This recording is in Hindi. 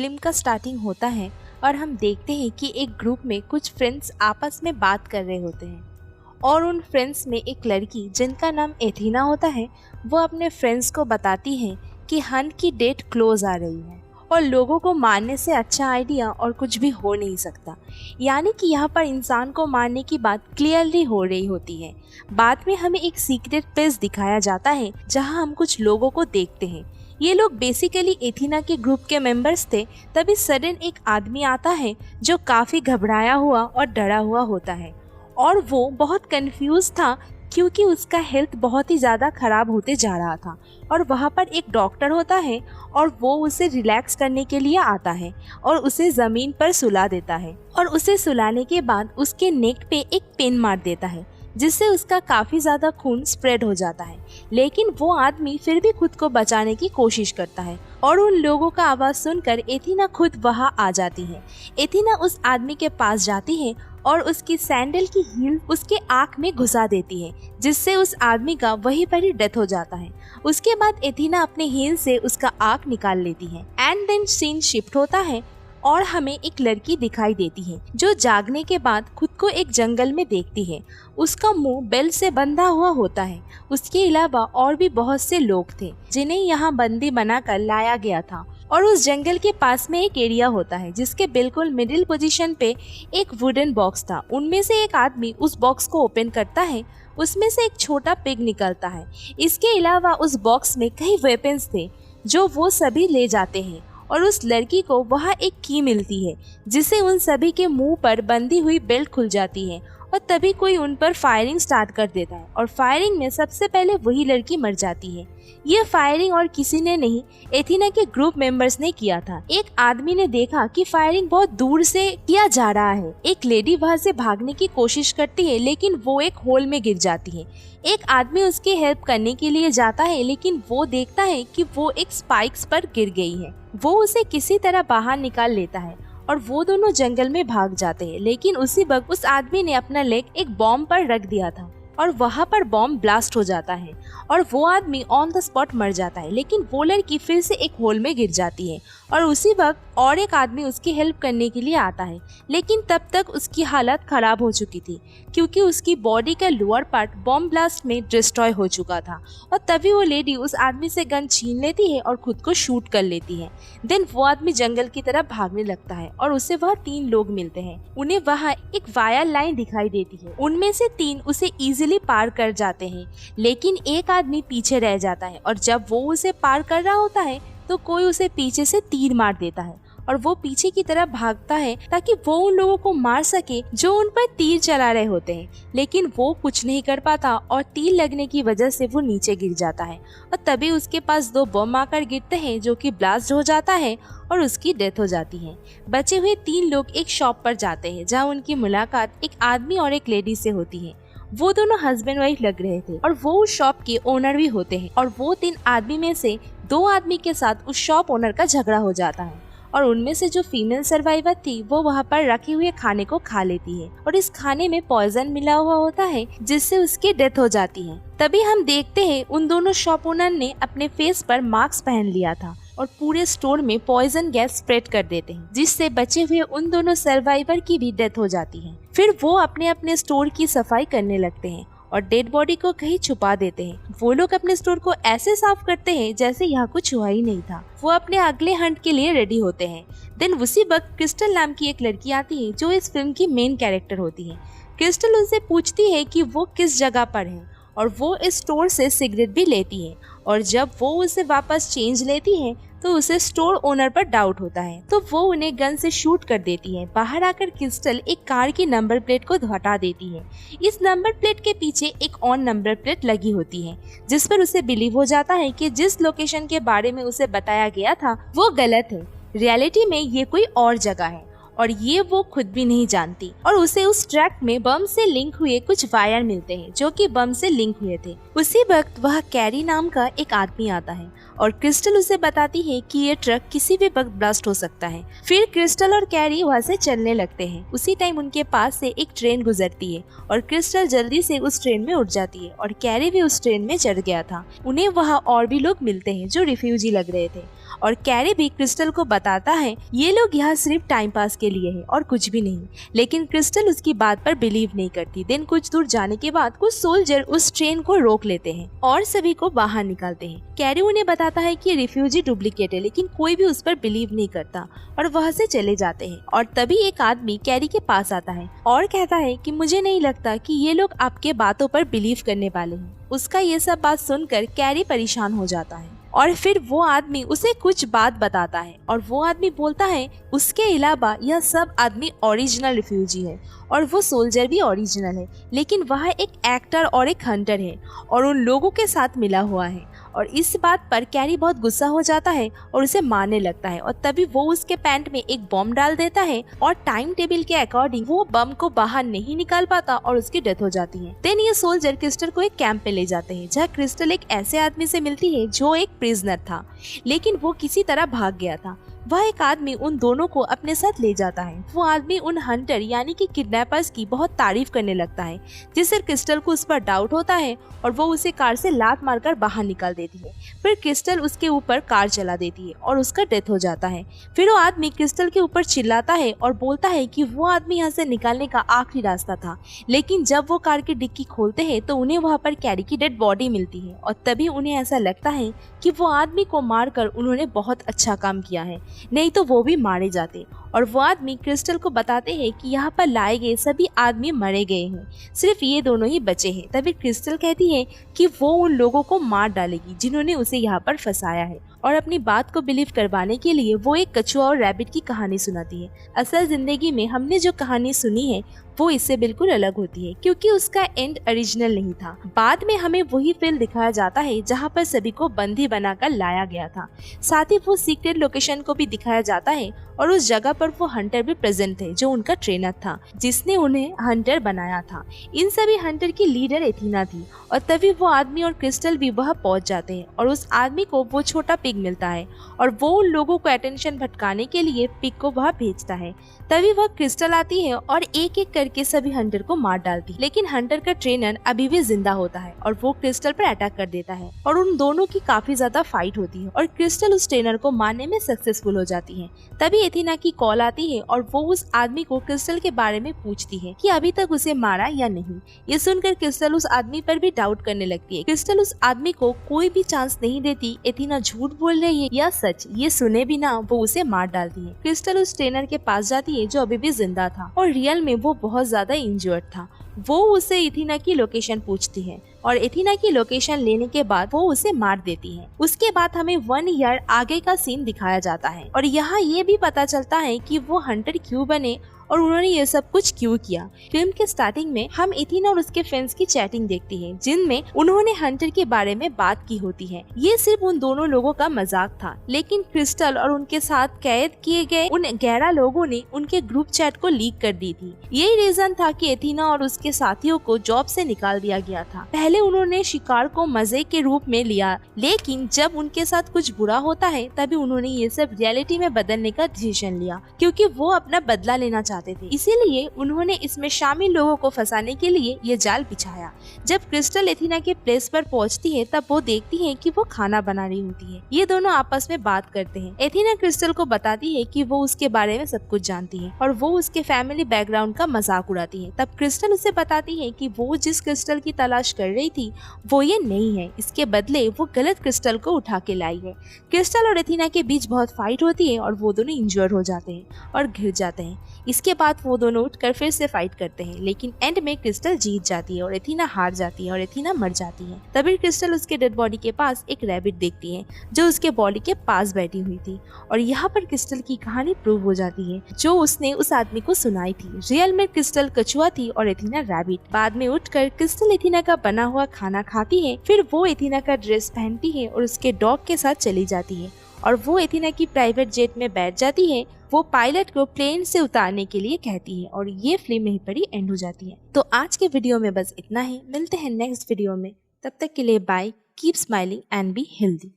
फिल्म का स्टार्टिंग होता है और हम देखते हैं कि एक ग्रुप में कुछ फ्रेंड्स आपस में बात कर रहे होते हैं और उन फ्रेंड्स में एक लड़की जिनका नाम एथीना होता है वो अपने फ्रेंड्स को बताती है कि हंट की डेट क्लोज आ रही है और लोगों को मारने से अच्छा आइडिया और कुछ भी हो नहीं सकता। यानी कि यहाँ पर इंसान को मारने की बात क्लियरली हो रही होती है। बाद में हमें एक सीक्रेट प्लेस दिखाया जाता है जहाँ हम कुछ लोगों को देखते हैं। ये लोग बेसिकली एथीना के ग्रुप के मेंबर्स थे। तभी सडन एक आदमी आता है जो काफी घबराया हुआ और डरा हुआ होता है और वो बहुत कंफ्यूज था क्योंकि उसका हेल्थ बहुत ही ज़्यादा ख़राब होते जा रहा था। और वहाँ पर एक डॉक्टर होता है और वो उसे रिलैक्स करने के लिए आता है और उसे ज़मीन पर सुला देता है और उसे सुलाने के बाद उसके नेक पे एक पिन मार देता है जिससे उसका काफ़ी ज़्यादा खून स्प्रेड हो जाता है। लेकिन वो आदमी फिर भी खुद को बचाने की कोशिश करता है और उन लोगों का आवाज़ सुनकर एथीना खुद वहाँ आ जाती है। एथीना उस आदमी के पास जाती है और उसकी सैंडल की हील उसके आँख में घुसा देती है जिससे उस आदमी का वहीं पर ही डेथ हो जाता है। उसके बाद एथीना अपने हील से उसका आँख निकाल लेती है एंड देन सीन शिफ्ट होता है और हमें एक लड़की दिखाई देती है जो जागने के बाद खुद को एक जंगल में देखती है। उसका मुंह बेल्ट से बंधा हुआ होता है। उसके अलावा और भी बहुत से लोग थे जिन्हें यहाँ बंदी बनाकर लाया गया था और उस जंगल के पास में एक एरिया होता है जिसके बिल्कुल मिडिल पोजीशन पे एक वुडन बॉक्स था। उनमें से एक आदमी उस बॉक्स को ओपन करता है। उसमें से एक छोटा पिग निकलता है। इसके अलावा उस बॉक्स में कई वेपन्स थे जो वो सभी ले जाते हैं और उस लड़की को वहाँ एक की मिलती है जिससे उन सभी के मुंह पर बंधी हुई बेल्ट खुल जाती है और तभी कोई उन पर फायरिंग स्टार्ट कर देता है और फायरिंग में सबसे पहले वही लड़की मर जाती है। ये फायरिंग और किसी ने नहीं, एथीना के ग्रुप मेंबर्स ने किया था। एक आदमी ने देखा कि फायरिंग बहुत दूर से किया जा रहा है। एक लेडी वहाँ से भागने की कोशिश करती है लेकिन वो एक होल में गिर जाती है। एक आदमी उसकी हेल्प करने के लिए जाता है लेकिन वो देखता है कि वो एक स्पाइक्स पर गिर गई है। वो उसे किसी तरह बाहर निकाल लेता है और वो दोनों जंगल में भाग जाते हैं। लेकिन उसी वक्त उस आदमी ने अपना लेग एक बॉम्ब पर रख दिया था और वहाँ पर बॉम्ब ब्लास्ट हो जाता है और वो आदमी ऑन द स्पॉट मर जाता है। लेकिन वो लड़की फिर से एक होल में गिर जाती है और उसी वक्त और एक आदमी उसकी हेल्प करने के लिए आता है। लेकिन तब तक उसकी हालत खराब हो चुकी थी क्योंकि उसकी बॉडी का लोअर पार्ट बॉम्ब ब्लास्ट में डिस्ट्रॉय हो चुका था। और तभी वो लेडी उस आदमी से गन छीन लेती है और खुद को शूट कर लेती है। देन वो आदमी जंगल की तरफ भागने लगता है और उसे वह 3 लोग मिलते हैं। उन्हें वहाँ एक वायर लाइन दिखाई देती है। उनमें से 3 उसे इजीली पार कर जाते हैं लेकिन एक आदमी पीछे रह जाता है और जब वो उसे पार कर रहा होता है तो कोई उसे पीछे से तीर मार देता है और वो पीछे की तरफ भागता है ताकि वो उन लोगों को मार सके जो उन पर तीर चला रहे होते हैं। लेकिन वो कुछ नहीं कर पाता और तीर लगने की वजह से वो नीचे गिर जाता है और तभी उसके पास 2 बम आकर गिरते हैं जो कि ब्लास्ट हो जाता है और उसकी डेथ हो जाती है। बचे हुए 3 लोग एक शॉप पर जाते हैं जहाँ उनकी मुलाकात एक आदमी और एक लेडी से होती है। वो दोनों हस्बैंड वाइफ लग रहे थे और वो उस शॉप के ओनर भी होते हैं और वो 3 आदमी में से 2 आदमी के साथ उस शॉप ओनर का झगड़ा हो जाता है और उनमें से जो फीमेल सर्वाइवर थी वो वहाँ पर रखे हुए खाने को खा लेती है और इस खाने में पॉइजन मिला हुआ होता है जिससे उसकी डेथ हो जाती है। तभी हम देखते हैं उन दोनों शॉप ओनर ने अपने फेस पर मास्क पहन लिया था और पूरे स्टोर में पॉइजन गैस स्प्रेड कर देते हैं जिससे बचे हुए उन दोनों सर्वाइवर की भी डेथ हो जाती है। फिर वो अपने अपने स्टोर की सफाई करने लगते हैं और डेड बॉडी को कहीं छुपा देते हैं। वो लोग अपने स्टोर को ऐसे साफ करते हैं जैसे यहाँ कुछ हुआ ही नहीं था। वो अपने अगले हंट के लिए रेडी होते हैं। देन उसी वक्त क्रिस्टल नाम की एक लड़की आती है जो इस फिल्म की मेन कैरेक्टर होती है। क्रिस्टल उनसे पूछती है कि वो किस जगह पर है और वो इस स्टोर से सिगरेट भी लेती है और जब वो उसे वापस चेंज लेती है तो उसे स्टोर ओनर पर डाउट होता है तो वो उन्हें गन से शूट कर देती है। बाहर आकर क्रिस्टल एक कार की नंबर प्लेट को हटा देती है। इस नंबर प्लेट के पीछे एक और नंबर प्लेट लगी होती है जिस पर उसे बिलीव हो जाता है कि जिस लोकेशन के बारे में उसे बताया गया था वो गलत है। रियलिटी में ये कोई और जगह है और ये वो खुद भी नहीं जानती और उसे उस ट्रैक में बम से लिंक हुए कुछ वायर मिलते हैं जो कि बम से लिंक हुए थे। उसी वक्त वह कैरी नाम का एक आदमी आता है और क्रिस्टल उसे बताती है कि ये ट्रक किसी भी वक्त ब्लास्ट हो सकता है। फिर क्रिस्टल और कैरी वहाँ से चलने लगते हैं। उसी टाइम उनके पास से एक ट्रेन गुजरती है और क्रिस्टल जल्दी से उस ट्रेन में उठ जाती है और कैरी भी उस ट्रेन में चढ़ गया था। उन्हें वहाँ और भी लोग मिलते हैं जो रिफ्यूजी लग रहे थे और कैरी भी क्रिस्टल को बताता है ये लोग यहाँ सिर्फ टाइम पास के लिए है और कुछ भी नहीं। लेकिन क्रिस्टल उसकी बात पर बिलीव नहीं करती। देन कुछ दूर जाने के बाद कुछ सोल्जर उस ट्रेन को रोक लेते हैं और सभी को बाहर निकालते हैं। कैरी उन्हें बताता है कि रिफ्यूजी डुप्लीकेट है, लेकिन कोई भी उस पर बिलीव नहीं करता और वहाँ से चले जाते हैं। और तभी एक आदमी कैरी के पास आता है और कहता है कि मुझे नहीं लगता कि ये लोग आपके बातों पर बिलीव करने वाले हैं। उसका ये सब बात सुनकर कैरी परेशान हो जाता है और फिर वो आदमी उसे कुछ बात बताता है और वो आदमी बोलता है उसके अलावा यह सब आदमी ओरिजिनल रिफ्यूजी है और वो सोल्जर भी ओरिजिनल है, लेकिन वह एक एक्टर और एक हंटर है और उन लोगों के साथ मिला हुआ है। और इस बात पर कैरी बहुत गुस्सा हो जाता है और उसे मारने लगता है और तभी वो उसके पैंट में एक बम डाल देता है और टाइम टेबल के अकॉर्डिंग वो बम को बाहर नहीं निकाल पाता और उसकी डेथ हो जाती है। देन ये सोल्जर क्रिस्टल को एक कैंप पे ले जाते हैं जहाँ क्रिस्टल एक ऐसे आदमी से मिलती है जो एक प्रिजनर था, लेकिन वो किसी तरह भाग गया था। वह एक आदमी उन दोनों को अपने साथ ले जाता है। वो आदमी उन हंटर यानी कि किडनैपर्स की बहुत तारीफ करने लगता है, जिससे क्रिस्टल को उस पर डाउट होता है और वो उसे कार से लात मारकर बाहर निकाल देती है। फिर क्रिस्टल उसके ऊपर कार चला देती है और उसका डेथ हो जाता है। फिर वो आदमी क्रिस्टल के ऊपर चिल्लाता है और बोलता है कि वो आदमी यहाँ से निकालने का आखिरी रास्ता था। लेकिन जब वो कार की डिक्की खोलते हैं तो उन्हें वहाँ पर कैरी की डेड बॉडी मिलती है और तभी उन्हें ऐसा लगता है कि वो आदमी को मारकर उन्होंने बहुत अच्छा काम किया है, नहीं तो वो भी मारे जाते। और वो आदमी क्रिस्टल को बताते हैं कि यहाँ पर लाए गए सभी आदमी मरे गए हैं, सिर्फ ये दोनों ही बचे हैं। तभी क्रिस्टल कहती है कि वो उन लोगों को मार डालेगी जिन्होंने उसे यहाँ पर फंसाया है और अपनी बात को बिलीव करवाने के लिए वो एक कछुआ और रैबिट की कहानी सुनाती है। असल जिंदगी में हमने जो कहानी सुनी है वो इससे बिल्कुल अलग होती है, क्योंकि उसका एंड ओरिजिनल नहीं था। बाद में हमें वही फील दिखाया जाता है जहाँ पर सभी को बंदी बनाकर लाया गया था। साथ ही वो सीक्रेट लोकेशन को भी दिखाया जाता है और उस जगह पर वो हंटर भी प्रेजेंट थे जो उनका ट्रेनर था, जिसने उन्हें हंटर बनाया था। इन सभी हंटर की लीडर एथीना थी और तभी वो आदमी और क्रिस्टल भी वहाँ पहुँच जाते हैं और उस आदमी को वो छोटा पिग मिलता है और वो उन लोगों को अटेंशन भटकाने के लिए पिग को वहाँ भेजता है। तभी वह क्रिस्टल आती है और एक एक करके सभी हंटर को मार डालती है, लेकिन हंटर का ट्रेनर अभी भी जिंदा होता है और वो क्रिस्टल पर अटैक कर देता है और उन दोनों की काफी ज्यादा फाइट होती है और क्रिस्टल उस ट्रेनर को मारने में सक्सेसफुल हो जाती है। तभी एथीना की कॉल आती है और वो उस आदमी को क्रिस्टल के बारे में पूछती है कि अभी तक उसे मारा या नहीं। ये सुनकर क्रिस्टल उस आदमी पर भी डाउट करने लगती है। क्रिस्टल उस आदमी को कोई भी चांस नहीं देती एथीना झूठ बोल रही है या सच, ये सुने बिना वो उसे मार डालती है। क्रिस्टल उस ट्रेनर के पास जाती है जो अभी भी जिंदा था और रियल में वो बहुत ज्यादा इंजर्ड था। वो उसे एथीना की लोकेशन पूछती है और एथीना की लोकेशन लेने के बाद वो उसे मार देती है। उसके बाद हमें 1 ईयर आगे का सीन दिखाया जाता है और यहाँ ये भी पता चलता है कि वो हंटर क्यों बने और उन्होंने ये सब कुछ क्यों किया। फिल्म के स्टार्टिंग में हम एथीना और उसके फ्रेंड्स की चैटिंग देखते हैं, जिनमें उन्होंने हंटर के बारे में बात की होती है। ये सिर्फ उन दोनों लोगों का मजाक था, लेकिन क्रिस्टल और उनके साथ कैद किए गए उन 11 लोगों ने उनके ग्रुप चैट को लीक कर दी थी। यही रीजन था कि एथीना और उसके साथियों को जॉब से निकाल दिया गया था। पहले उन्होंने शिकार को मजे के रूप में लिया, लेकिन जब उनके साथ कुछ बुरा होता है तभी उन्होंने ये सब रियलिटी में बदलने का डिसीजन लिया, क्योंकि वो अपना बदला लेना चाहते थे। इसीलिए उन्होंने इसमें शामिल लोगों को फंसाने के लिए ये जाल बिछाया। जब क्रिस्टल एथीना के प्लेस पर पहुंचती है तब वो देखती है कि वो खाना बना रही होती है। ये दोनों आपस में बात करते हैं। एथीना क्रिस्टल को बताती है कि वो उसके बारे में सब कुछ जानती है और वो उसके फैमिली बैकग्राउंड का मजाक उड़ाती है। तब क्रिस्टल उसे बताती है कि वो जिस क्रिस्टल की तलाश कर रही थी वो ये नहीं है, इसके बदले वो गलत क्रिस्टल को उठा के लाई है। क्रिस्टल और एथीना के बीच बहुत फाइट होती है और वो दोनों इंजर्ड हो जाते हैं और घिर जाते हैं। इसके बाद वो दोनों उठकर फिर से फाइट करते हैं, लेकिन एंड में क्रिस्टल जीत जाती है और एथीना हार जाती है और एथीना मर जाती है। तभी क्रिस्टल उसके डेड बॉडी के पास एक रैबिट देखती है जो उसके बॉडी के पास बैठी हुई थी और यहाँ पर क्रिस्टल की कहानी प्रूव हो जाती है जो उसने उस आदमी को सुनाई थी। रियल में क्रिस्टल कछुआ थी और एथीना रैबिट। बाद में उठकर क्रिस्टल एथीना का बना हुआ खाना खाती है, फिर वो एथीना का ड्रेस पहनती है और उसके डॉग के साथ चली जाती है और वो एथीना की प्राइवेट जेट में बैठ जाती है। वो पायलट को प्लेन से उतारने के लिए कहती है और ये फिल्म यहीं पर ही एंड हो जाती है। तो आज के वीडियो में बस इतना ही। मिलते हैं नेक्स्ट वीडियो में, तब तक के लिए bye. Keep smiling and be healthy.